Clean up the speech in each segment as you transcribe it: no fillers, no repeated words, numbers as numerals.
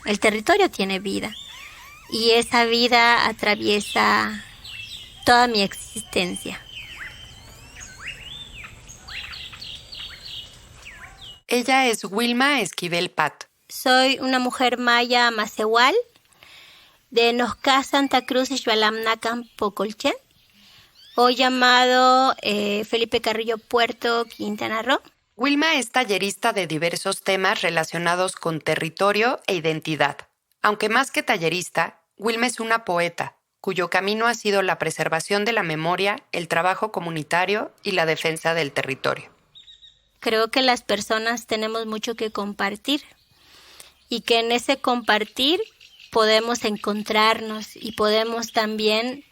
El territorio tiene vida y esa vida atraviesa toda mi existencia. Ella es Wilma Esquivel Pat. Soy una mujer maya macehual de Nosca Santa Cruz Ixbalamnacan Pocolchen, hoy llamado Felipe Carrillo Puerto, Quintana Roo. Wilma es tallerista de diversos temas relacionados con territorio e identidad. Aunque más que tallerista, Wilma es una poeta, cuyo camino ha sido la preservación de la memoria, el trabajo comunitario y la defensa del territorio. Creo que las personas tenemos mucho que compartir y que en ese compartir podemos encontrarnos y podemos también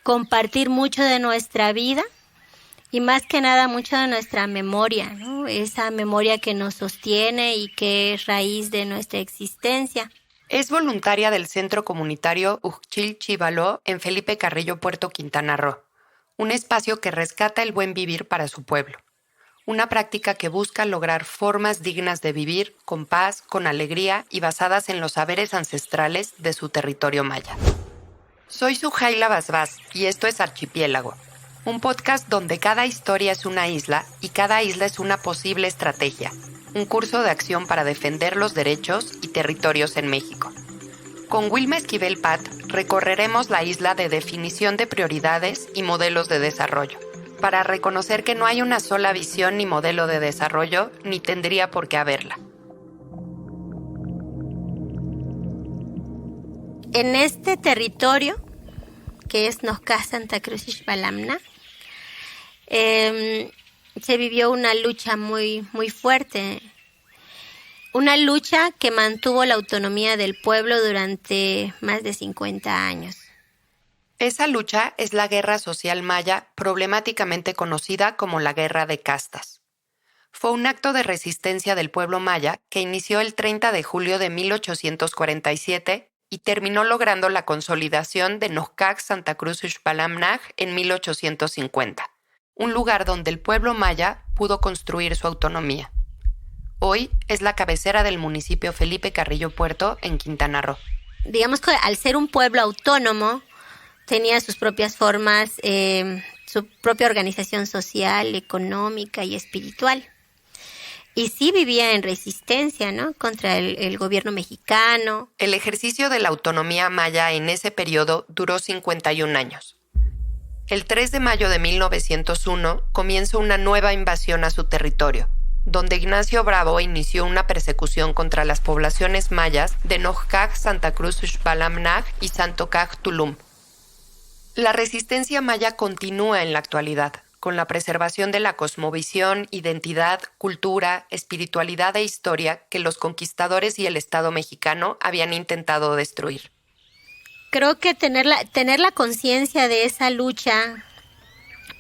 compartir mucho de nuestra vida y más que nada mucho de nuestra memoria, ¿no? Esa memoria que nos sostiene y que es raíz de nuestra existencia. Es voluntaria del Centro Comunitario Ujchil Chivaló en Felipe Carrillo Puerto, Quintana Roo, un espacio que rescata el buen vivir para su pueblo. Una práctica que busca lograr formas dignas de vivir con paz, con alegría y basadas en los saberes ancestrales de su territorio maya. Soy Sujaila Basbás y esto es Archipiélago, un podcast donde cada historia es una isla y cada isla es una posible estrategia, un curso de acción para defender los derechos y territorios en México. Con Wilma Esquivel Pat recorreremos la isla de definición de prioridades y modelos de desarrollo, para reconocer que no hay una sola visión ni modelo de desarrollo, ni tendría por qué haberla. En este territorio, que es Nosca Santa Cruz Ixbalamna, se vivió una lucha muy fuerte, una lucha que mantuvo la autonomía del pueblo durante más de 50 años. Esa lucha es la guerra social maya, problemáticamente conocida como la Guerra de Castas. Fue un acto de resistencia del pueblo maya que inició el 30 de julio de 1847 y terminó logrando la consolidación de Noscac Santa Cruz Ixbalamnaj en 1850, un lugar donde el pueblo maya pudo construir su autonomía. Hoy es la cabecera del municipio Felipe Carrillo Puerto en Quintana Roo. Digamos que al ser un pueblo autónomo, tenía sus propias formas, su propia organización social, económica y espiritual. Y sí vivía en resistencia, ¿no?, contra el gobierno mexicano. El ejercicio de la autonomía maya en ese periodo duró 51 años. El 3 de mayo de 1901 comienza una nueva invasión a su territorio, donde Ignacio Bravo inició una persecución contra las poblaciones mayas de Noscac Santa Cruz Ixbalamnaj y Santocac Tulum. La resistencia maya continúa en la actualidad, con la preservación de la cosmovisión, identidad, cultura, espiritualidad e historia que los conquistadores y el Estado mexicano habían intentado destruir. Creo que tener la conciencia de esa lucha,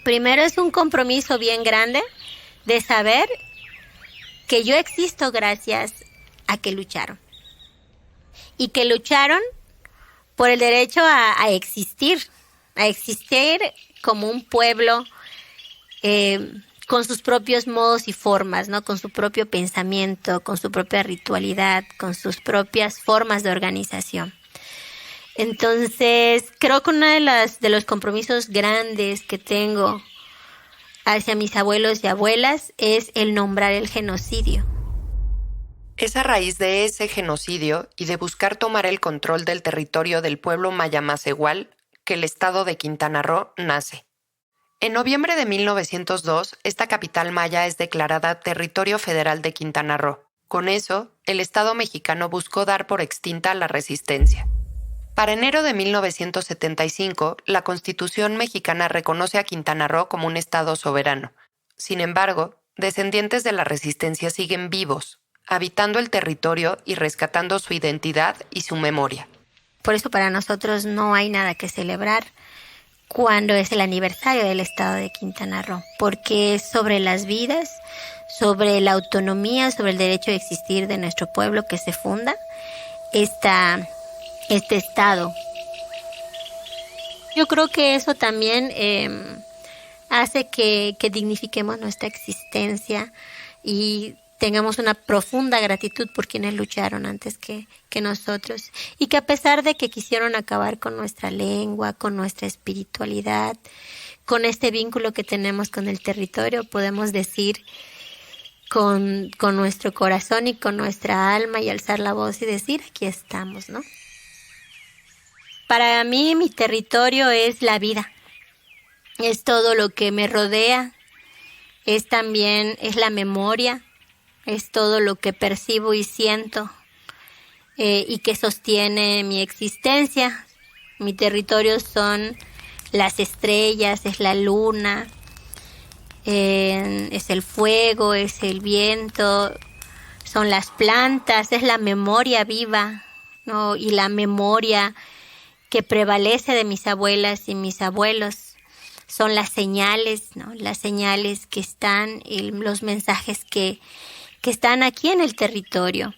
primero es un compromiso bien grande de saber que yo existo gracias a que lucharon. Y que lucharon por el derecho a existir como un pueblo con sus propios modos y formas, ¿no?, con su propio pensamiento, con su propia ritualidad, con sus propias formas de organización. Entonces, creo que uno de los compromisos grandes que tengo hacia mis abuelos y abuelas es el nombrar el genocidio. Es a raíz de ese genocidio y de buscar tomar el control del territorio del pueblo maya macehual que el estado de Quintana Roo nace. En noviembre de 1902, esta capital maya es declarada Territorio Federal de Quintana Roo. Con eso, el Estado mexicano buscó dar por extinta la resistencia. Para enero de 1975, la Constitución mexicana reconoce a Quintana Roo como un estado soberano. Sin embargo, descendientes de la resistencia siguen vivos, habitando el territorio y rescatando su identidad y su memoria. Por eso para nosotros no hay nada que celebrar cuando es el aniversario del estado de Quintana Roo, porque es sobre las vidas, sobre la autonomía, sobre el derecho de existir de nuestro pueblo que se funda este estado. Yo creo que eso también hace que dignifiquemos nuestra existencia y tengamos una profunda gratitud por quienes lucharon antes que nosotros, y que a pesar de que quisieron acabar con nuestra lengua, con nuestra espiritualidad, con este vínculo que tenemos con el territorio, podemos decir con nuestro corazón y con nuestra alma y alzar la voz y decir, aquí estamos, ¿no? Para mí, mi territorio es la vida, es todo lo que me rodea, es la memoria, es todo lo que percibo y siento y que sostiene mi existencia. Mi territorio son las estrellas, es la luna, es el fuego, es el viento, son las plantas, es la memoria viva, ¿no? Y la memoria que prevalece de mis abuelas y mis abuelos. Son las señales, ¿no? Las señales que están, los mensajes que están aquí en el territorio.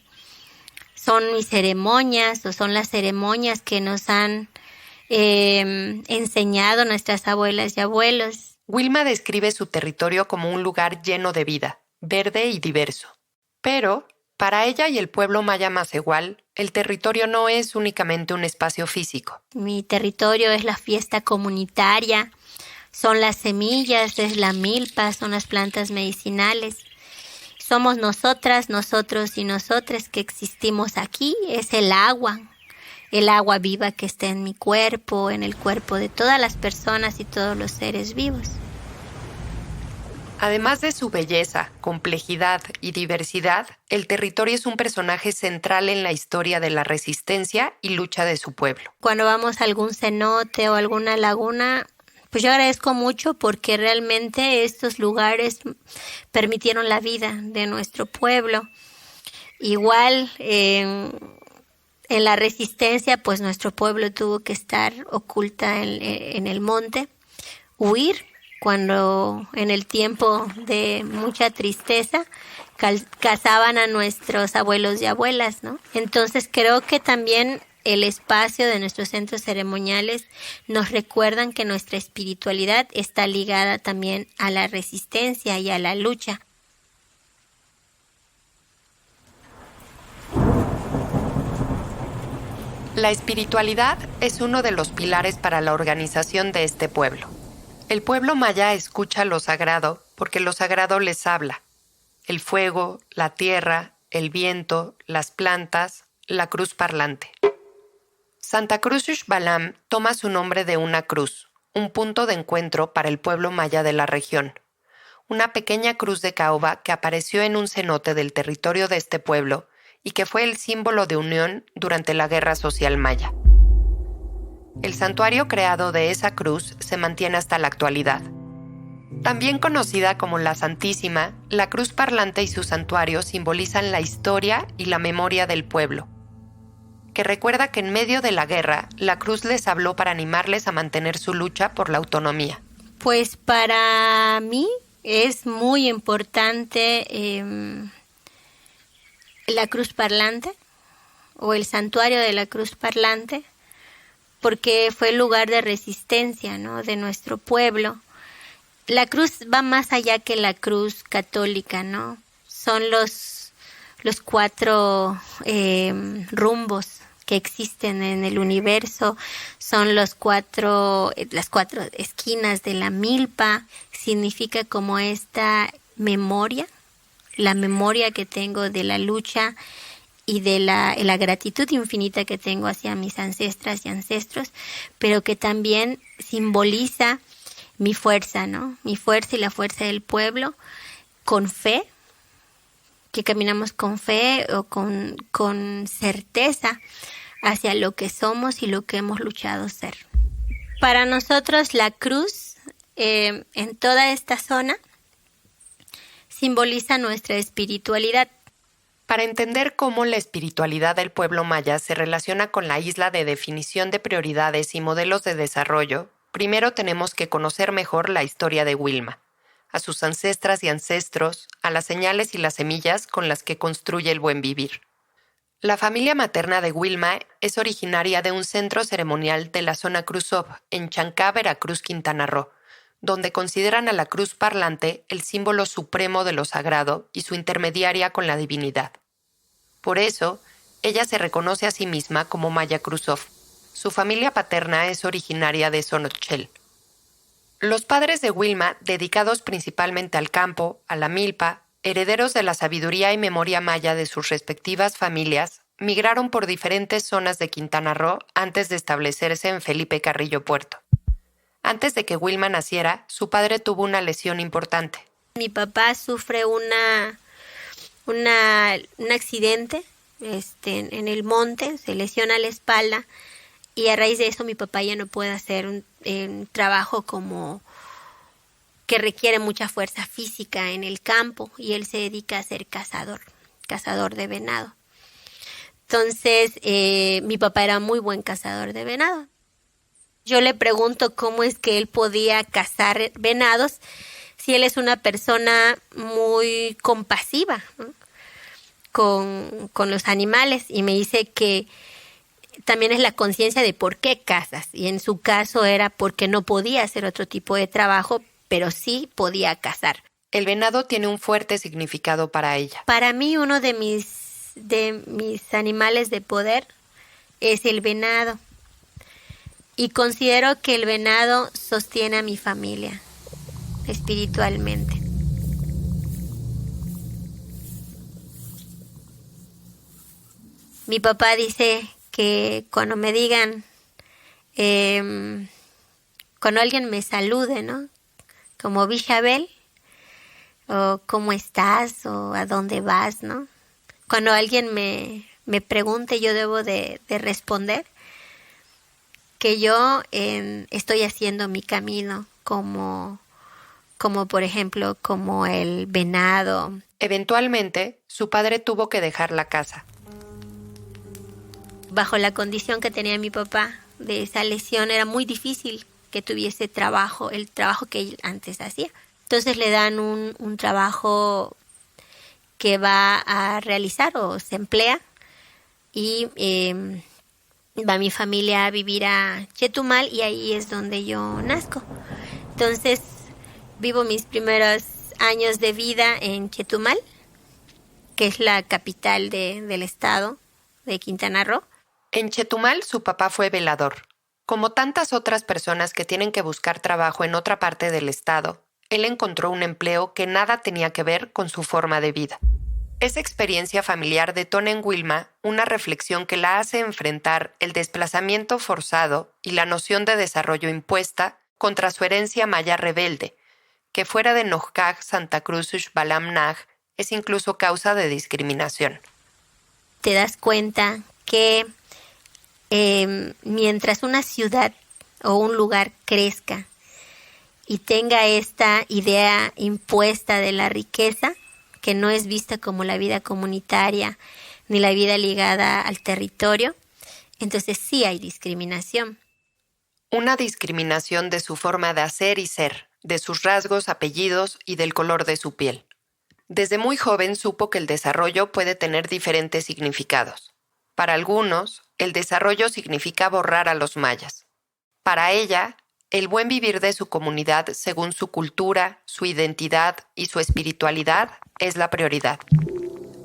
Son mis ceremonias o son las ceremonias que nos han enseñado nuestras abuelas y abuelos. Wilma describe su territorio como un lugar lleno de vida, verde y diverso. Pero, para ella y el pueblo maya Macehual, el territorio no es únicamente un espacio físico. Mi territorio es la fiesta comunitaria, son las semillas, es la milpa, son las plantas medicinales. Somos nosotras, nosotros y nosotres que existimos aquí, es el agua viva que está en mi cuerpo, en el cuerpo de todas las personas y todos los seres vivos. Además de su belleza, complejidad y diversidad, el territorio es un personaje central en la historia de la resistencia y lucha de su pueblo. Cuando vamos a algún cenote o alguna laguna, pues yo agradezco mucho porque realmente estos lugares permitieron la vida de nuestro pueblo. Igual en la resistencia, pues nuestro pueblo tuvo que estar oculta en el monte, huir cuando en el tiempo de mucha tristeza cazaban a nuestros abuelos y abuelas, ¿no? Entonces creo que también el espacio de nuestros centros ceremoniales nos recuerdan que nuestra espiritualidad está ligada también a la resistencia y a la lucha. La espiritualidad es uno de los pilares para la organización de este pueblo. El pueblo maya escucha lo sagrado porque lo sagrado les habla. El fuego, la tierra, el viento, las plantas, la cruz parlante. Santa Cruz Uxbalam toma su nombre de una cruz, un punto de encuentro para el pueblo maya de la región. Una pequeña cruz de caoba que apareció en un cenote del territorio de este pueblo y que fue el símbolo de unión durante la Guerra Social Maya. El santuario creado de esa cruz se mantiene hasta la actualidad. También conocida como la Santísima, la cruz parlante y su santuario simbolizan la historia y la memoria del pueblo, que recuerda que en medio de la guerra, la cruz les habló para animarles a mantener su lucha por la autonomía. Pues para mí es muy importante la cruz parlante o el santuario de la cruz parlante, porque fue el lugar de resistencia, ¿no?, de nuestro pueblo. La cruz va más allá que la cruz católica, ¿no? Son los 4 rumbos que existen en el universo, son las 4 esquinas de la milpa. Significa como esta memoria, la memoria que tengo de la lucha y de la gratitud infinita que tengo hacia mis ancestras y ancestros, pero que también simboliza mi fuerza, ¿no? Mi fuerza y la fuerza del pueblo, con fe, que caminamos con fe o con certeza hacia lo que somos y lo que hemos luchado ser. Para nosotros la cruz en toda esta zona simboliza nuestra espiritualidad. Para entender cómo la espiritualidad del pueblo maya se relaciona con la isla de definición de prioridades y modelos de desarrollo, primero tenemos que conocer mejor la historia de Wilma, a sus ancestras y ancestros, a las señales y las semillas con las que construye el buen vivir. La familia materna de Wilma es originaria de un centro ceremonial de la zona Cruzop, en Chancá, Veracruz, Quintana Roo, donde consideran a la cruz parlante el símbolo supremo de lo sagrado y su intermediaria con la divinidad. Por eso, ella se reconoce a sí misma como Maya Cruzov. Su familia paterna es originaria de Sonochel. Los padres de Wilma, dedicados principalmente al campo, a la milpa, herederos de la sabiduría y memoria maya de sus respectivas familias, migraron por diferentes zonas de Quintana Roo antes de establecerse en Felipe Carrillo Puerto. Antes de que Wilma naciera, su padre tuvo una lesión importante. Mi papá sufre un accidente en el monte, se lesiona la espalda y a raíz de eso mi papá ya no puede hacer un trabajo como que requiere mucha fuerza física en el campo y él se dedica a ser cazador de venado. Entonces, mi papá era muy buen cazador de venado. Yo le pregunto cómo es que él podía cazar venados si él es una persona muy compasiva, ¿no? con los animales, y me dice que también es la conciencia de por qué cazas, y en su caso era porque no podía hacer otro tipo de trabajo, pero sí podía cazar. El venado tiene un fuerte significado para ella. Para mí uno de mis animales de poder es el venado, y considero que el venado sostiene a mi familia espiritualmente. Mi papá dice que cuando me digan, cuando alguien me salude, ¿no? Como Bichabel, o ¿cómo estás? O ¿a dónde vas? ¿No? Cuando alguien me pregunte, yo debo de responder que yo estoy haciendo mi camino como por ejemplo, como el venado. Eventualmente, su padre tuvo que dejar la casa. Bajo la condición que tenía mi papá de esa lesión, era muy difícil que tuviese trabajo, el trabajo que él antes hacía. Entonces le dan un trabajo que va a realizar o se emplea y va mi familia a vivir a Chetumal y ahí es donde yo nazco. Entonces vivo mis primeros años de vida en Chetumal, que es la capital del estado de Quintana Roo. En Chetumal, su papá fue velador. Como tantas otras personas que tienen que buscar trabajo en otra parte del estado, él encontró un empleo que nada tenía que ver con su forma de vida. Esa experiencia familiar detona en Wilma una reflexión que la hace enfrentar el desplazamiento forzado y la noción de desarrollo impuesta contra su herencia maya rebelde, que fuera de Nojcaj, Santa Cruz, Xbalam Naj, es incluso causa de discriminación. Te das cuenta que mientras una ciudad o un lugar crezca y tenga esta idea impuesta de la riqueza, que no es vista como la vida comunitaria ni la vida ligada al territorio, entonces sí hay discriminación. Una discriminación de su forma de hacer y ser, de sus rasgos, apellidos y del color de su piel. Desde muy joven supo que el desarrollo puede tener diferentes significados. Para algunos, el desarrollo significa borrar a los mayas. Para ella, el buen vivir de su comunidad según su cultura, su identidad y su espiritualidad es la prioridad.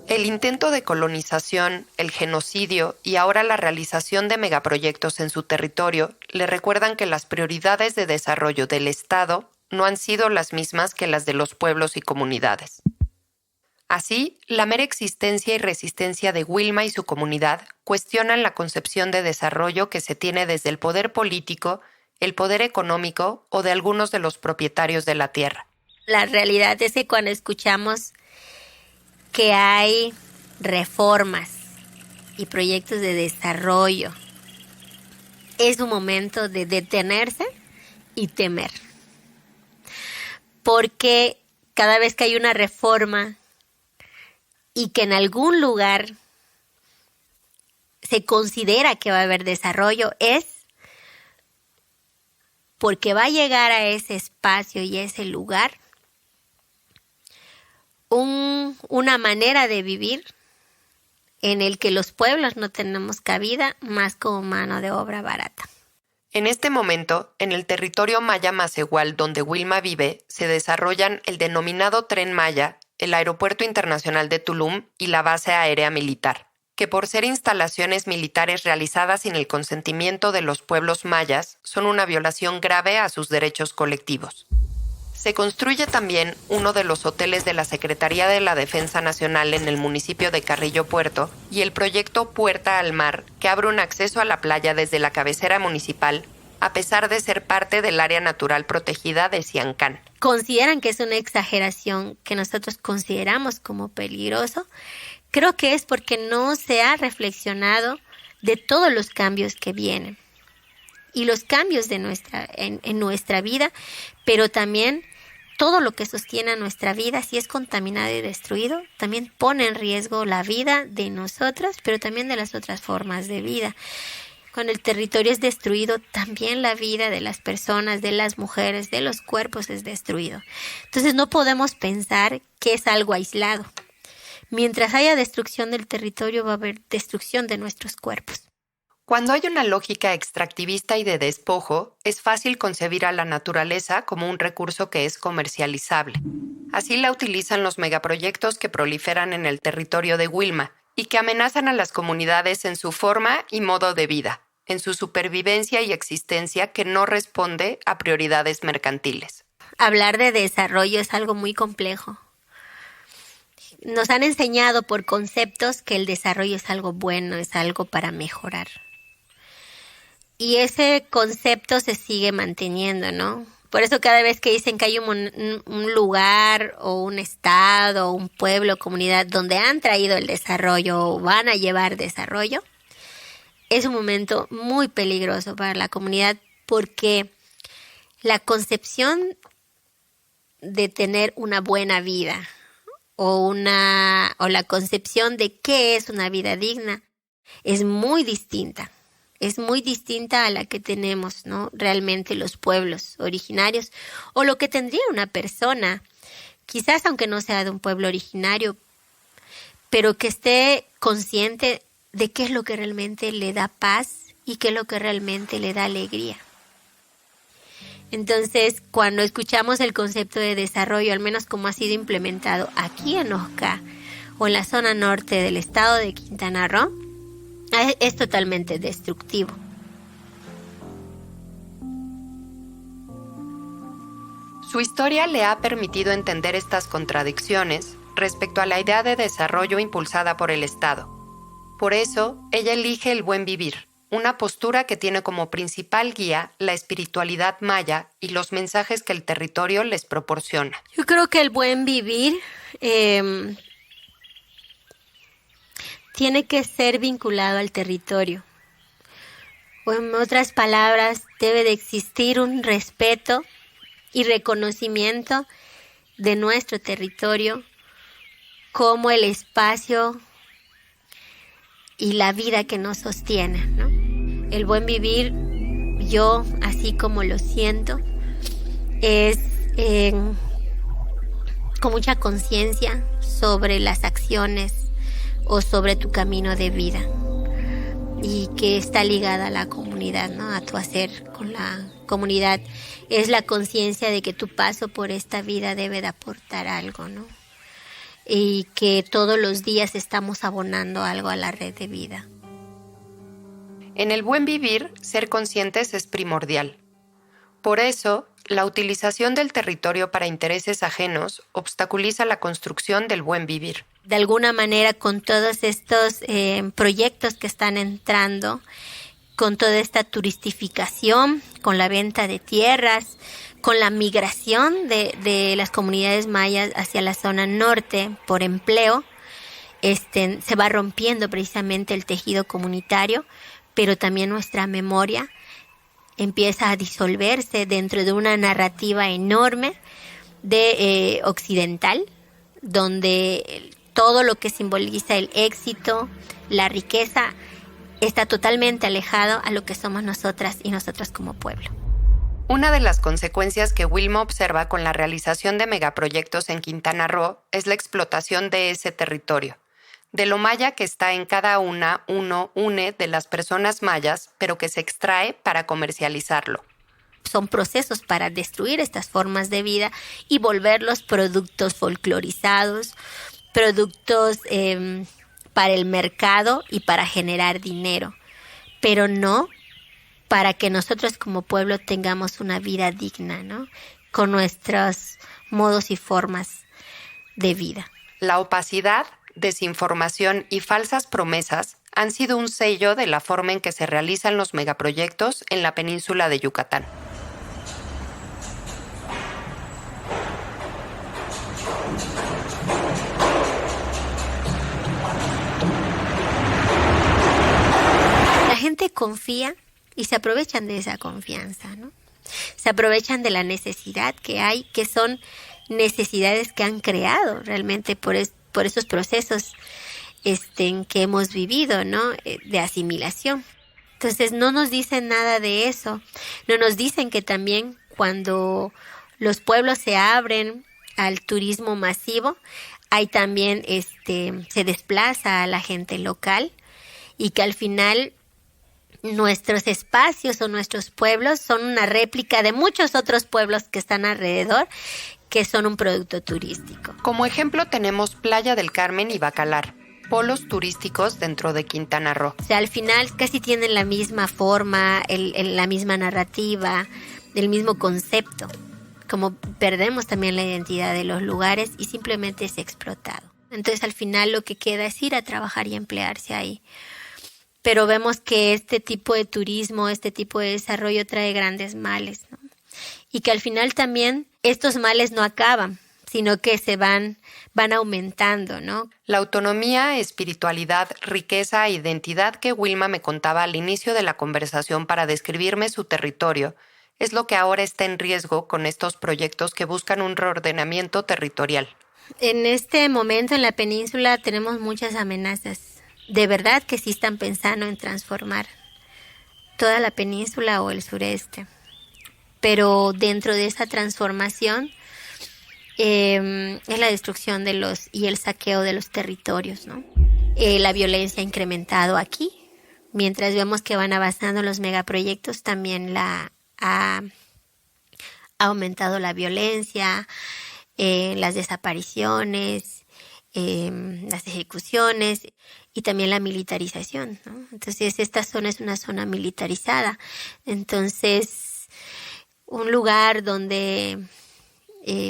El intento de colonización, el genocidio y ahora la realización de megaproyectos en su territorio le recuerdan que las prioridades de desarrollo del Estado no han sido las mismas que las de los pueblos y comunidades. Así, la mera existencia y resistencia de Wilma y su comunidad cuestionan la concepción de desarrollo que se tiene desde el poder político, el poder económico o de algunos de los propietarios de la tierra. La realidad es que cuando escuchamos que hay reformas y proyectos de desarrollo, es un momento de detenerse y temer. Porque cada vez que hay una reforma y que en algún lugar se considera que va a haber desarrollo, es porque va a llegar a ese espacio y a ese lugar una manera de vivir en el que los pueblos no tenemos cabida más como mano de obra barata. En este momento, en el territorio maya Macehual donde Wilma vive, se desarrollan el denominado Tren Maya, el Aeropuerto Internacional de Tulum y la Base Aérea Militar, que por ser instalaciones militares realizadas sin el consentimiento de los pueblos mayas, son una violación grave a sus derechos colectivos. Se construye también uno de los hoteles de la Secretaría de la Defensa Nacional en el municipio de Carrillo Puerto y el proyecto Puerta al Mar, que abre un acceso a la playa desde la cabecera municipal, a pesar de ser parte del área natural protegida de Siancán. Consideran que es una exageración que nosotros consideramos como peligroso. Creo que es porque no se ha reflexionado de todos los cambios que vienen y los cambios de en nuestra vida, pero también todo lo que sostiene a nuestra vida, si es contaminado y destruido, también pone en riesgo la vida de nosotras, pero también de las otras formas de vida. Cuando el territorio es destruido, también la vida de las personas, de las mujeres, de los cuerpos es destruido. Entonces no podemos pensar que es algo aislado. Mientras haya destrucción del territorio, va a haber destrucción de nuestros cuerpos. Cuando hay una lógica extractivista y de despojo, es fácil concebir a la naturaleza como un recurso que es comercializable. Así la utilizan los megaproyectos que proliferan en el territorio de Wilma y que amenazan a las comunidades en su forma y modo de vida, en su supervivencia y existencia que no responde a prioridades mercantiles. Hablar de desarrollo es algo muy complejo. Nos han enseñado por conceptos que el desarrollo es algo bueno, es algo para mejorar. Y ese concepto se sigue manteniendo, ¿no? Por eso cada vez que dicen que hay un lugar o un estado o un pueblo, comunidad donde han traído el desarrollo o van a llevar desarrollo, es un momento muy peligroso para la comunidad porque la concepción de tener una buena vida o la concepción de qué es una vida digna es muy distinta. Es muy distinta a la que tenemos, ¿no? Realmente los pueblos originarios o lo que tendría una persona, quizás aunque no sea de un pueblo originario, pero que esté consciente de qué es lo que realmente le da paz y qué es lo que realmente le da alegría. Entonces, cuando escuchamos el concepto de desarrollo, al menos como ha sido implementado aquí en Osca o en la zona norte del estado de Quintana Roo, es totalmente destructivo. Su historia le ha permitido entender estas contradicciones respecto a la idea de desarrollo impulsada por el Estado. Por eso, ella elige el buen vivir, una postura que tiene como principal guía la espiritualidad maya y los mensajes que el territorio les proporciona. Yo creo que el buen vivir tiene que ser vinculado al territorio. O en otras palabras, debe de existir un respeto y reconocimiento de nuestro territorio como el espacio y la vida que nos sostiene, ¿no? El buen vivir, yo así como lo siento, es con mucha conciencia sobre las acciones o sobre tu camino de vida y que está ligada a la comunidad, ¿no? A tu hacer con la comunidad. Es la conciencia de que tu paso por esta vida debe de aportar algo, ¿no? Y que todos los días estamos abonando algo a la red de vida. En el buen vivir, ser conscientes es primordial. Por eso, la utilización del territorio para intereses ajenos obstaculiza la construcción del buen vivir. De alguna manera, con todos estos proyectos que están entrando, con toda esta turistificación, con la venta de tierras, con la migración de las comunidades mayas hacia la zona norte por empleo, se va rompiendo precisamente el tejido comunitario, pero también nuestra memoria empieza a disolverse dentro de una narrativa enorme de occidental, donde todo lo que simboliza el éxito, la riqueza, está totalmente alejado a lo que somos nosotras y nosotros como pueblo. Una de las consecuencias que Wilma observa con la realización de megaproyectos en Quintana Roo es la explotación de ese territorio, de lo maya que está en cada une de las personas mayas, pero que se extrae para comercializarlo. Son procesos para destruir estas formas de vida y volverlos productos folclorizados, productos para el mercado y para generar dinero, pero no para que nosotros como pueblo tengamos una vida digna, ¿no? Con nuestros modos y formas de vida. La opacidad, desinformación y falsas promesas han sido un sello de la forma en que se realizan los megaproyectos en la península de Yucatán. La gente confía y se aprovechan de esa confianza, ¿no? Se aprovechan de la necesidad que hay, que son necesidades que han creado realmente por esos procesos que hemos vivido, ¿no? De asimilación. Entonces no nos dicen nada de eso. No nos dicen que también cuando los pueblos se abren al turismo masivo, hay también se desplaza a la gente local y que al final nuestros espacios o nuestros pueblos son una réplica de muchos otros pueblos que están alrededor, que son un producto turístico. Como ejemplo tenemos Playa del Carmen y Bacalar, polos turísticos dentro de Quintana Roo. O sea, al final casi tienen la misma forma, la misma narrativa, el mismo concepto. Como perdemos también la identidad de los lugares y simplemente es explotado. Entonces al final lo que queda es ir a trabajar y emplearse ahí. Pero vemos que este tipo de turismo, este tipo de desarrollo trae grandes males, ¿no? Y que al final también estos males no acaban, sino que se van aumentando, ¿no? La autonomía, espiritualidad, riqueza e identidad que Wilma me contaba al inicio de la conversación para describirme su territorio es lo que ahora está en riesgo con estos proyectos que buscan un reordenamiento territorial. En este momento en la península tenemos muchas amenazas. De verdad que sí están pensando en transformar toda la península o el sureste. Pero dentro de esa transformación es la destrucción y el saqueo de los territorios, ¿no? La violencia ha incrementado aquí. Mientras vemos que van avanzando los megaproyectos, también ha aumentado la violencia, las desapariciones, las ejecuciones y también la militarización, ¿no? Entonces esta zona es una zona militarizada. Entonces un lugar donde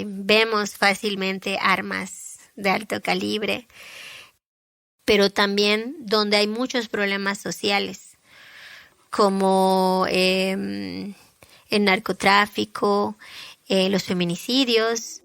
vemos fácilmente armas de alto calibre, pero también donde hay muchos problemas sociales como el narcotráfico, los feminicidios.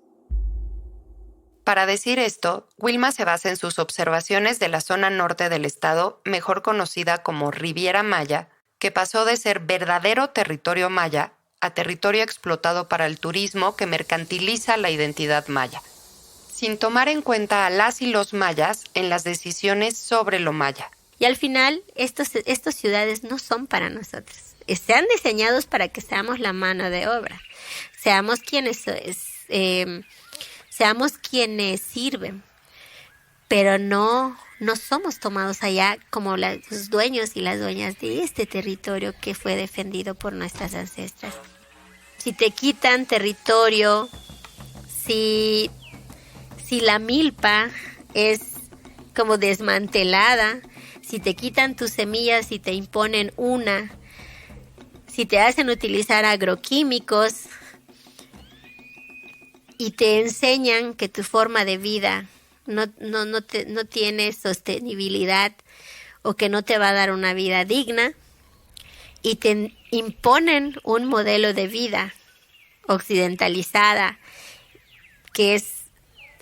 Para decir esto, Wilma se basa en sus observaciones de la zona norte del estado, mejor conocida como Riviera Maya, que pasó de ser verdadero territorio maya a territorio explotado para el turismo que mercantiliza la identidad maya, sin tomar en cuenta a las y los mayas en las decisiones sobre lo maya. Y al final, estas ciudades no son para nosotros. Están diseñados para que seamos la mano de obra. Seamos quienes sirven, pero no somos tomados allá como los dueños y las dueñas de este territorio que fue defendido por nuestras ancestras. Si te quitan territorio, si la milpa es como desmantelada, si te quitan tus semillas y te imponen si te hacen utilizar agroquímicos y te enseñan que tu forma de vida no tiene sostenibilidad o que no te va a dar una vida digna y te imponen un modelo de vida occidentalizada que es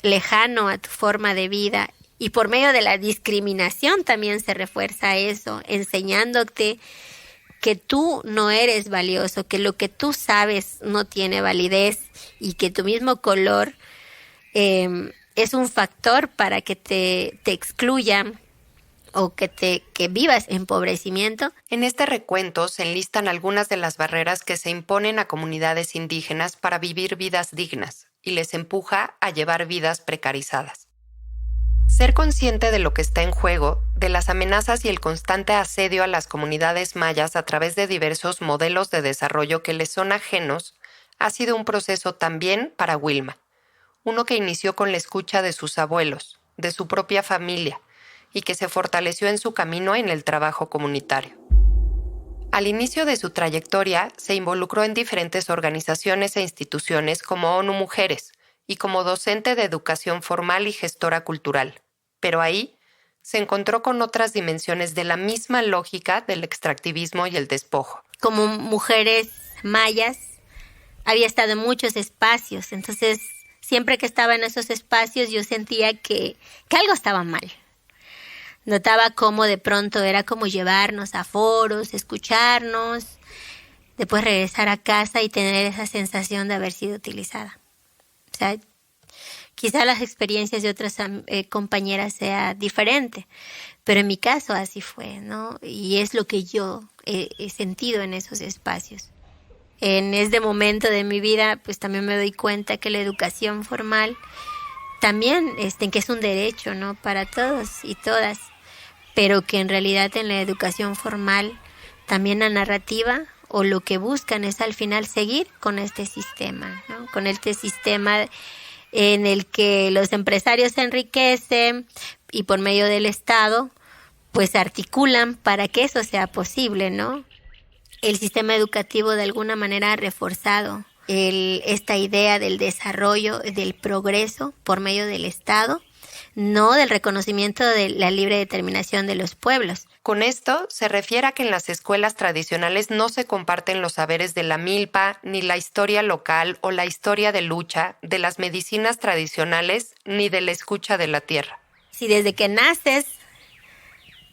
lejano a tu forma de vida y por medio de la discriminación también se refuerza eso, enseñándote que tú no eres valioso, que lo que tú sabes no tiene validez y que tu mismo color es un factor para que te excluyan o que vivas empobrecimiento. En este recuento se enlistan algunas de las barreras que se imponen a comunidades indígenas para vivir vidas dignas y les empuja a llevar vidas precarizadas. Ser consciente de lo que está en juego, de las amenazas y el constante asedio a las comunidades mayas a través de diversos modelos de desarrollo que les son ajenos, ha sido un proceso también para Wilma. Uno que inició con la escucha de sus abuelos, de su propia familia, y que se fortaleció en su camino en el trabajo comunitario. Al inicio de su trayectoria, se involucró en diferentes organizaciones e instituciones como ONU Mujeres y como docente de educación formal y gestora cultural. Pero ahí se encontró con otras dimensiones de la misma lógica del extractivismo y el despojo. Como mujeres mayas, había estado en muchos espacios, entonces siempre que estaba en esos espacios yo sentía que algo estaba mal. Notaba cómo de pronto era como llevarnos a foros, escucharnos, después regresar a casa y tener esa sensación de haber sido utilizada. O sea, quizá las experiencias de otras compañeras sea diferente, pero en mi caso así fue, ¿no? Y es lo que yo he sentido en esos espacios. En este momento de mi vida, pues también me doy cuenta que la educación formal también, que es un derecho, ¿no? Para todos y todas, pero que en realidad en la educación formal también la narrativa o lo que buscan es al final seguir con este sistema, ¿no? Con este sistema en el que los empresarios se enriquecen y por medio del Estado pues articulan para que eso sea posible, ¿no? El sistema educativo de alguna manera ha reforzado esta idea del desarrollo, del progreso por medio del Estado, no del reconocimiento de la libre determinación de los pueblos. Con esto se refiere a que en las escuelas tradicionales no se comparten los saberes de la milpa, ni la historia local o la historia de lucha, de las medicinas tradicionales, ni de la escucha de la tierra. Si desde que naces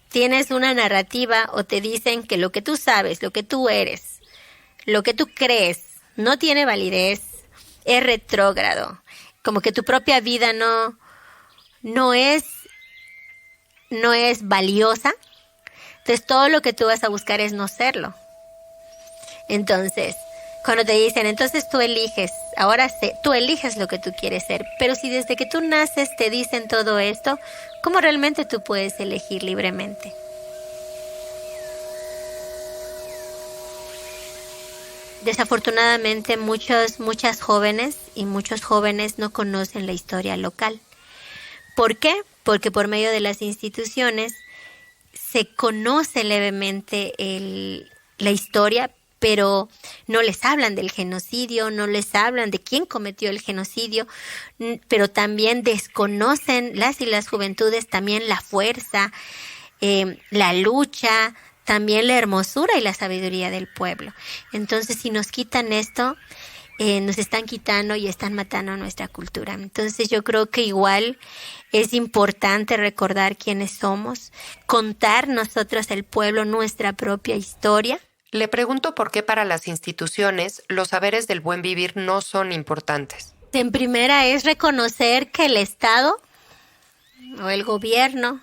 tienes una narrativa o te dicen que lo que tú sabes, lo que tú eres, lo que tú crees, no tiene validez, es retrógrado, como que tu propia vida no es valiosa, entonces todo lo que tú vas a buscar es no serlo. Entonces, cuando te dicen, entonces tú eliges, tú eliges lo que tú quieres ser, pero si desde que tú naces te dicen todo esto, ¿cómo realmente tú puedes elegir libremente? Desafortunadamente muchas jóvenes y muchos jóvenes no conocen la historia local. ¿Por qué? Porque por medio de las instituciones se conoce levemente la historia, pero no les hablan del genocidio, no les hablan de quién cometió el genocidio, pero también desconocen las y las juventudes también la fuerza, la lucha, también la hermosura y la sabiduría del pueblo. Entonces, si nos quitan esto, nos están quitando y están matando nuestra cultura. Entonces, yo creo que igual es importante recordar quiénes somos, contar nosotros el pueblo nuestra propia historia. Le pregunto por qué para las instituciones los saberes del buen vivir no son importantes. En primera es reconocer que el Estado o el gobierno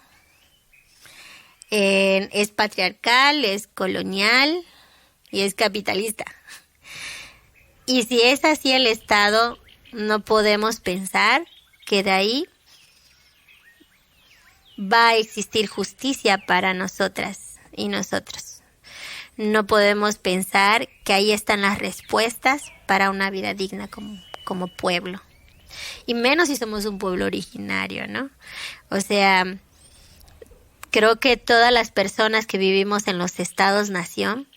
es patriarcal, es colonial y es capitalista. Y si es así el Estado, no podemos pensar que de ahí va a existir justicia para nosotras y nosotros. No podemos pensar que ahí están las respuestas para una vida digna como pueblo. Y menos si somos un pueblo originario, ¿no? O sea, creo que todas las personas que vivimos en los estados-nación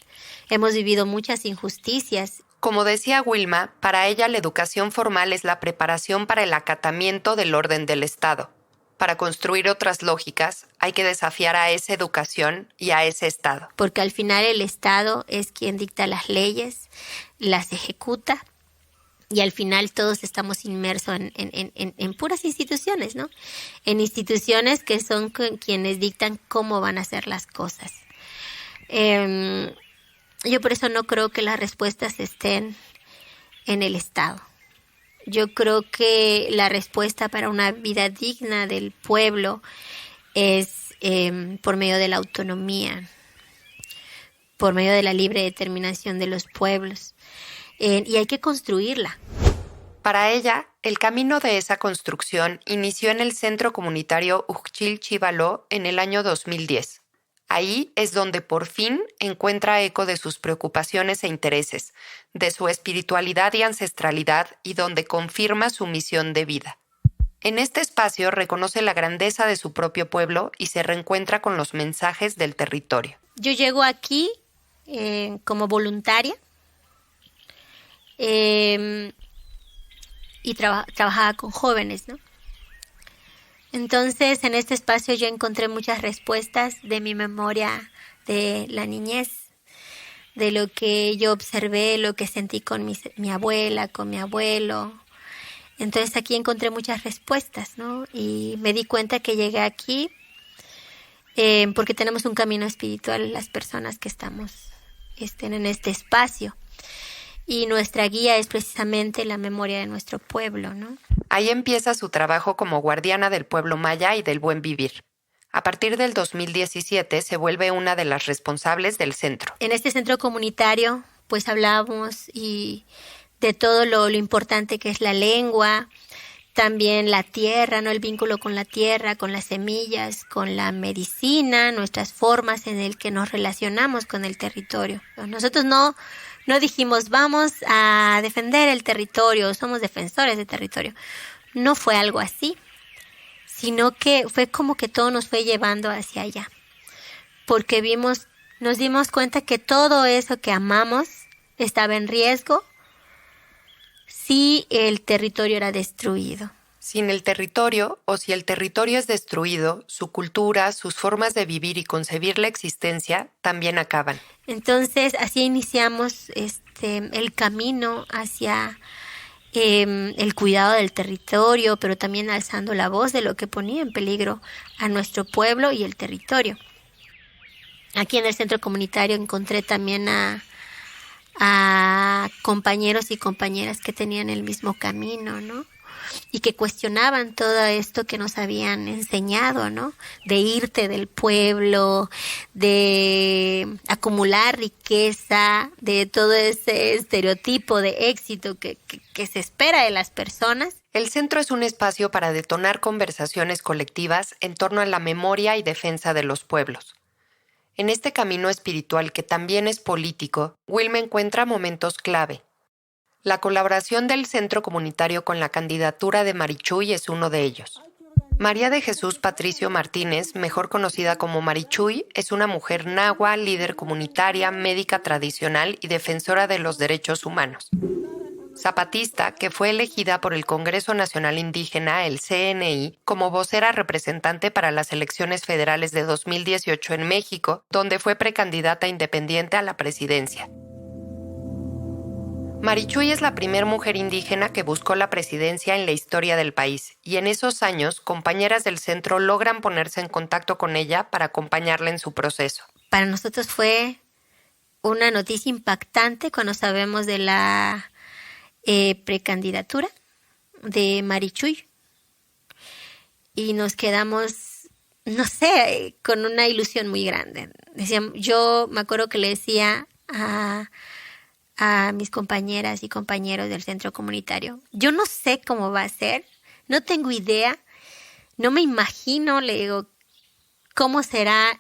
hemos vivido muchas injusticias. Como decía Wilma, para ella la educación formal es la preparación para el acatamiento del orden del Estado. Para construir otras lógicas, hay que desafiar a esa educación y a ese Estado. Porque al final el Estado es quien dicta las leyes, las ejecuta, y al final todos estamos inmersos en puras instituciones, ¿no? En instituciones que son quienes dictan cómo van a ser las cosas. Yo por eso no creo que las respuestas estén en el Estado. Yo creo que la respuesta para una vida digna del pueblo es por medio de la autonomía, por medio de la libre determinación de los pueblos. Y hay que construirla. Para ella, El camino de esa construcción inició en el centro comunitario Ujchil-Chivaló en el año 2010. Ahí es donde por fin encuentra eco de sus preocupaciones e intereses, de su espiritualidad y ancestralidad y donde confirma su misión de vida. En este espacio reconoce la grandeza de su propio pueblo y se reencuentra con los mensajes del territorio. Yo llego aquí como voluntaria y trabajaba con jóvenes, ¿no? Entonces, en este espacio yo encontré muchas respuestas de mi memoria de la niñez, de lo que yo observé, lo que sentí con mi abuela, con mi abuelo. Entonces aquí encontré muchas respuestas, ¿no? Y me di cuenta que llegué aquí porque tenemos un camino espiritual las personas que estamos en este espacio. Y nuestra guía es precisamente la memoria de nuestro pueblo, ¿no? Ahí empieza su trabajo como guardiana del pueblo maya y del buen vivir. A partir del 2017 se vuelve una de las responsables del centro. En este centro comunitario, pues hablamos de todo lo importante que es la lengua, también la tierra, ¿no? El vínculo con la tierra, con las semillas, con la medicina, nuestras formas en el que nos relacionamos con el territorio. Nosotros no dijimos vamos a defender el territorio, somos defensores del territorio. No fue algo así, sino que fue como que todo nos fue llevando hacia allá. Porque nos dimos cuenta que todo eso que amamos estaba en riesgo si el territorio era destruido. Sin el territorio, o si el territorio es destruido, su cultura, sus formas de vivir y concebir la existencia también acaban. Entonces, así iniciamos el camino hacia el cuidado del territorio, pero también alzando la voz de lo que ponía en peligro a nuestro pueblo y el territorio. Aquí en el centro comunitario encontré también a compañeros y compañeras que tenían el mismo camino, ¿no? Y que cuestionaban todo esto que nos habían enseñado, ¿no? De irte del pueblo, de acumular riqueza, de todo ese estereotipo de éxito que se espera de las personas. El centro es un espacio para detonar conversaciones colectivas en torno a la memoria y defensa de los pueblos. En este camino espiritual que también es político, Wilma encuentra momentos clave. La colaboración del centro comunitario con la candidatura de Marichuy es uno de ellos. María de Jesús Patricio Martínez, mejor conocida como Marichuy, es una mujer nahua, líder comunitaria, médica tradicional y defensora de los derechos humanos. Zapatista, que fue elegida por el Congreso Nacional Indígena, el CNI, como vocera representante para las elecciones federales de 2018 en México, donde fue precandidata independiente a la presidencia. Marichuy es la primera mujer indígena que buscó la presidencia en la historia del país, y en esos años, compañeras del centro logran ponerse en contacto con ella para acompañarla en su proceso. Para nosotros fue una noticia impactante cuando sabemos de la precandidatura de Marichuy. Y nos quedamos, no sé, con una ilusión muy grande. Yo me acuerdo que le decía a mis compañeras y compañeros del centro comunitario, yo no sé cómo va a ser, no tengo idea, no me imagino, le digo, cómo será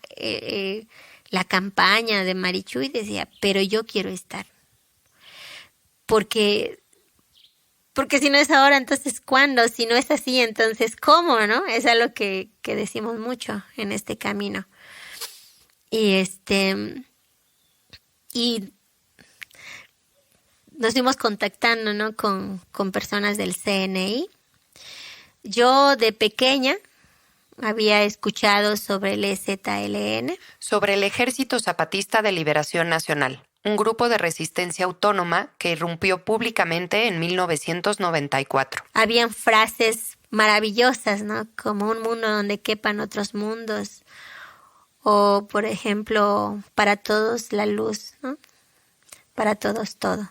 la campaña de Marichuy, decía, pero yo quiero estar. Porque si no es ahora, entonces ¿cuándo? Si no es así, entonces ¿cómo? ¿No? Es algo que decimos mucho en este camino. Y nos fuimos contactando, ¿no? con personas del CNI. Yo de pequeña había escuchado sobre el EZLN. Sobre el Ejército Zapatista de Liberación Nacional, un grupo de resistencia autónoma que irrumpió públicamente en 1994. Habían frases maravillosas, ¿no? Como un mundo donde quepan otros mundos. O, por ejemplo, para todos la luz, ¿no? Para todos todo.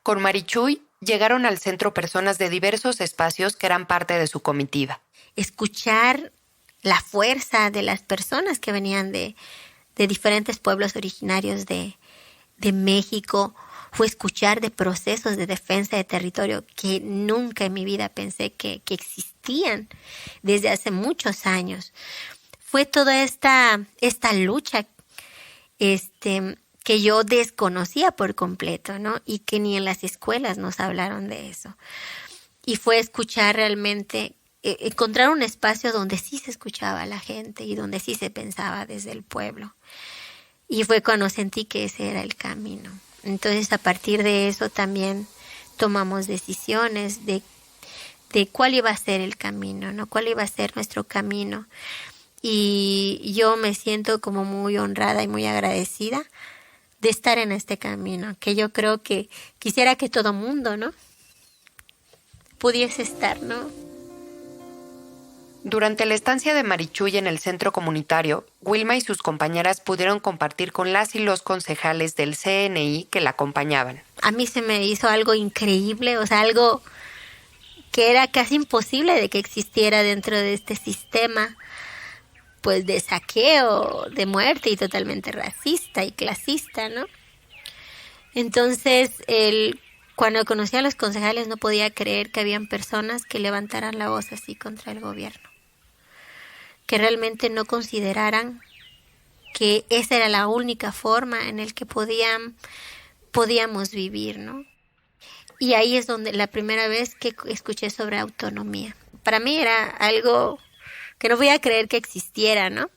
Con Marichuy llegaron al centro personas de diversos espacios que eran parte de su comitiva. Escuchar la fuerza de las personas que venían de diferentes pueblos originarios de México, fue escuchar de procesos de defensa de territorio que nunca en mi vida pensé que existían desde hace muchos años. Fue toda esta lucha que yo desconocía por completo, ¿no? Y que ni en las escuelas nos hablaron de eso. Y fue escuchar realmente, encontrar un espacio donde sí se escuchaba a la gente y donde sí se pensaba desde el pueblo. Y fue cuando sentí que ese era el camino. Entonces, a partir de eso también tomamos decisiones de cuál iba a ser el camino, ¿no? Cuál iba a ser nuestro camino. Y yo me siento como muy honrada y muy agradecida de estar en este camino, que yo creo que quisiera que todo mundo, ¿no?, pudiese estar, ¿no? Durante la estancia de Marichuy en el centro comunitario, Wilma y sus compañeras pudieron compartir con las y los concejales del CNI que la acompañaban. A mí se me hizo algo increíble, o sea, algo que era casi imposible de que existiera dentro de este sistema, pues de saqueo, de muerte y totalmente racista y clasista, ¿no? Entonces, cuando conocí a los concejales no podía creer que habían personas que levantaran la voz así contra el gobierno, que realmente no consideraran que esa era la única forma en la que podíamos vivir, ¿no? Y ahí es donde la primera vez que escuché sobre autonomía. Para mí era algo que no podía creer que existiera, ¿no?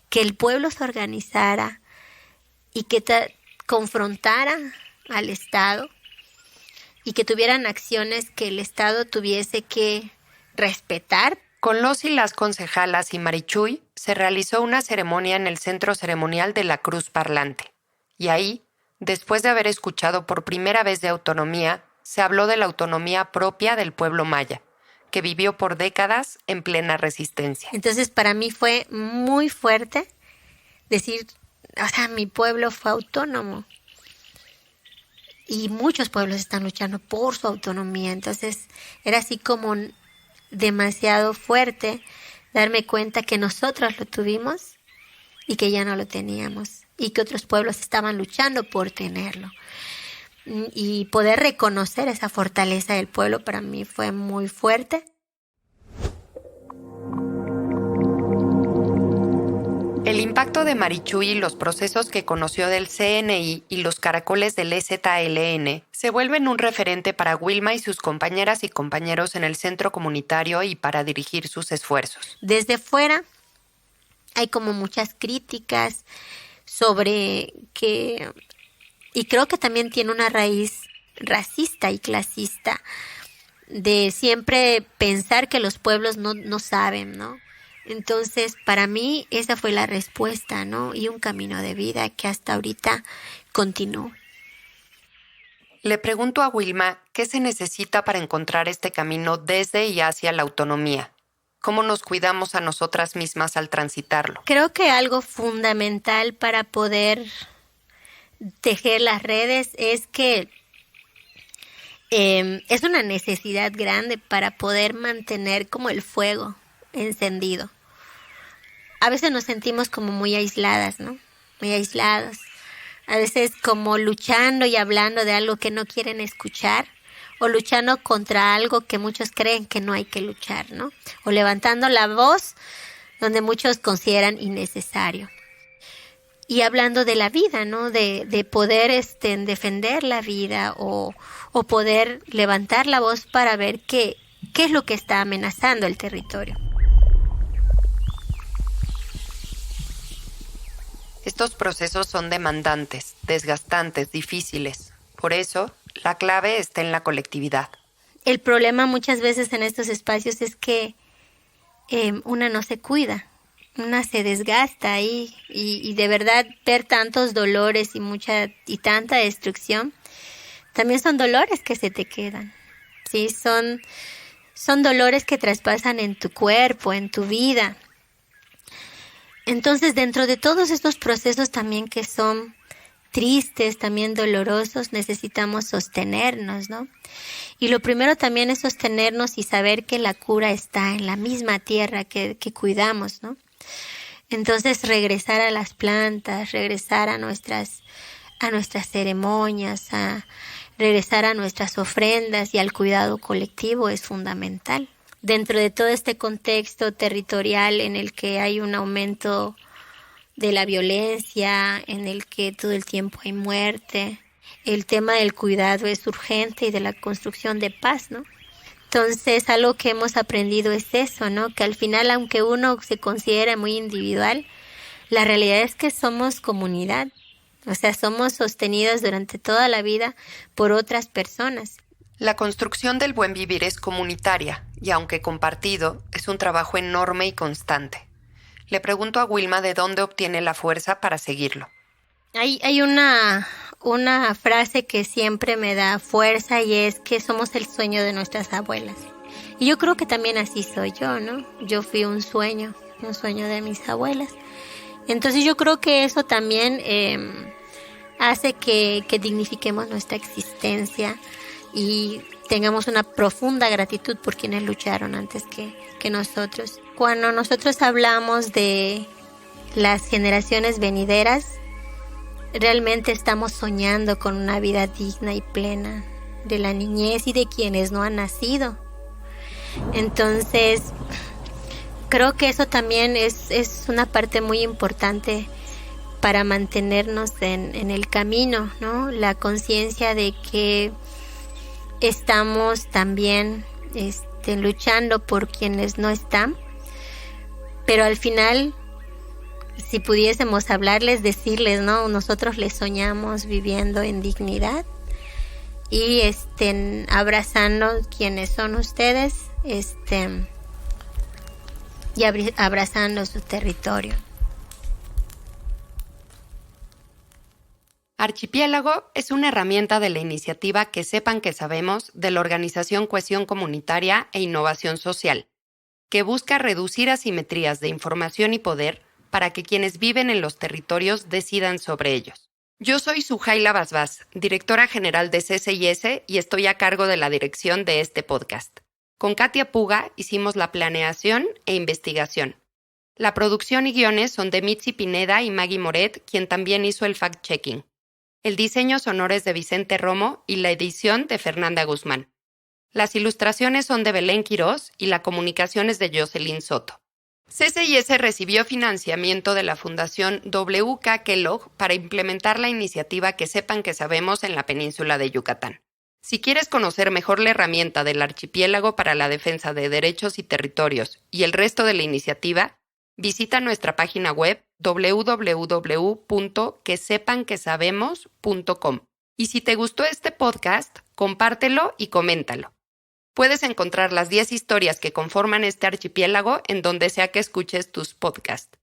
Que el pueblo se organizara y que confrontara al Estado y que tuvieran acciones que el Estado tuviese que respetar. Con los y las concejalas y Marichuy se realizó una ceremonia en el centro ceremonial de la Cruz Parlante. Y ahí, después de haber escuchado por primera vez de autonomía, se habló de la autonomía propia del pueblo maya, que vivió por décadas en plena resistencia. Entonces, para mí fue muy fuerte decir, o sea, mi pueblo fue autónomo. Y muchos pueblos están luchando por su autonomía. Entonces, era así como demasiado fuerte darme cuenta que nosotros lo tuvimos y que ya no lo teníamos. Y que otros pueblos estaban luchando por tenerlo. Y poder reconocer esa fortaleza del pueblo para mí fue muy fuerte. El impacto de Marichuy y los procesos que conoció del CNI y los caracoles del EZLN se vuelven un referente para Wilma y sus compañeras y compañeros en el centro comunitario y para dirigir sus esfuerzos. Desde fuera hay como muchas críticas sobre que, y creo que también tiene una raíz racista y clasista, de siempre pensar que los pueblos no saben, ¿no? Entonces, para mí, esa fue la respuesta, ¿no? Y un camino de vida que hasta ahorita continúa. Le pregunto a Wilma qué se necesita para encontrar este camino desde y hacia la autonomía. ¿Cómo nos cuidamos a nosotras mismas al transitarlo? Creo que algo fundamental para poder tejer las redes es que es una necesidad grande para poder mantener como el fuego encendido. A veces nos sentimos como muy aisladas, ¿no? Muy aislados. A veces como luchando y hablando de algo que no quieren escuchar, o luchando contra algo que muchos creen que no hay que luchar, ¿no? O levantando la voz donde muchos consideran innecesario. Y hablando de la vida, ¿no? De poder defender la vida o poder levantar la voz para ver qué es lo que está amenazando el territorio. Estos procesos son demandantes, desgastantes, difíciles. Por eso, la clave está en la colectividad. El problema muchas veces en estos espacios es que una no se cuida, una se desgasta ahí y de verdad ver tantos dolores y tanta destrucción, también son dolores que se te quedan, ¿sí? Son dolores que traspasan en tu cuerpo, en tu vida. Entonces, dentro de todos estos procesos también que son tristes, también dolorosos, necesitamos sostenernos, ¿no? Y lo primero también es sostenernos y saber que la cura está en la misma tierra que cuidamos, ¿no? Entonces, regresar a las plantas, regresar a a nuestras ceremonias, a regresar a nuestras ofrendas y al cuidado colectivo es fundamental. Dentro de todo este contexto territorial en el que hay un aumento de la violencia, en el que todo el tiempo hay muerte, el tema del cuidado es urgente y de la construcción de paz, ¿no? Entonces, algo que hemos aprendido es eso, ¿no? Que al final, aunque uno se considera muy individual, la realidad es que somos comunidad. O sea, somos sostenidos durante toda la vida por otras personas. La construcción del buen vivir es comunitaria y, aunque compartido, es un trabajo enorme y constante. Le pregunto a Wilma de dónde obtiene la fuerza para seguirlo. Hay una frase que siempre me da fuerza y es que somos el sueño de nuestras abuelas. Y yo creo que también así soy yo, ¿no? Yo fui un sueño de mis abuelas. Entonces yo creo que eso también hace que dignifiquemos nuestra existencia y tengamos una profunda gratitud por quienes lucharon antes que nosotros. Cuando nosotros hablamos de las generaciones venideras, realmente estamos soñando con una vida digna y plena de la niñez y de quienes no han nacido. Entonces, creo que eso también es una parte muy importante para mantenernos en el camino, ¿no? La conciencia de que estamos también luchando por quienes no están, pero al final, si pudiésemos hablarles, decirles, ¿no? Nosotros les soñamos viviendo en dignidad y abrazando quienes son ustedes, y abrazando su territorio. Archipiélago es una herramienta de la iniciativa Que Sepan Que Sabemos de la organización Cohesión Comunitaria e Innovación Social, que busca reducir asimetrías de información y poder para que quienes viven en los territorios decidan sobre ellos. Yo soy Sujaila Basbás, directora general de CCIS y estoy a cargo de la dirección de este podcast. Con Katia Puga hicimos la planeación e investigación. La producción y guiones son de Mitzi Pineda y Maggie Moret, quien también hizo el fact-checking. El diseño sonoro es de Vicente Romo y la edición de Fernanda Guzmán. Las ilustraciones son de Belén Quirós y la comunicación es de Jocelyn Soto. CCIS recibió financiamiento de la Fundación W.K. Kellogg para implementar la iniciativa Que Sepan Que Sabemos en la península de Yucatán. Si quieres conocer mejor la herramienta del archipiélago para la defensa de derechos y territorios y el resto de la iniciativa, visita nuestra página web www.quesepanquesabemos.com. Y si te gustó este podcast, compártelo y coméntalo. Puedes encontrar las 10 historias que conforman este archipiélago en donde sea que escuches tus podcasts.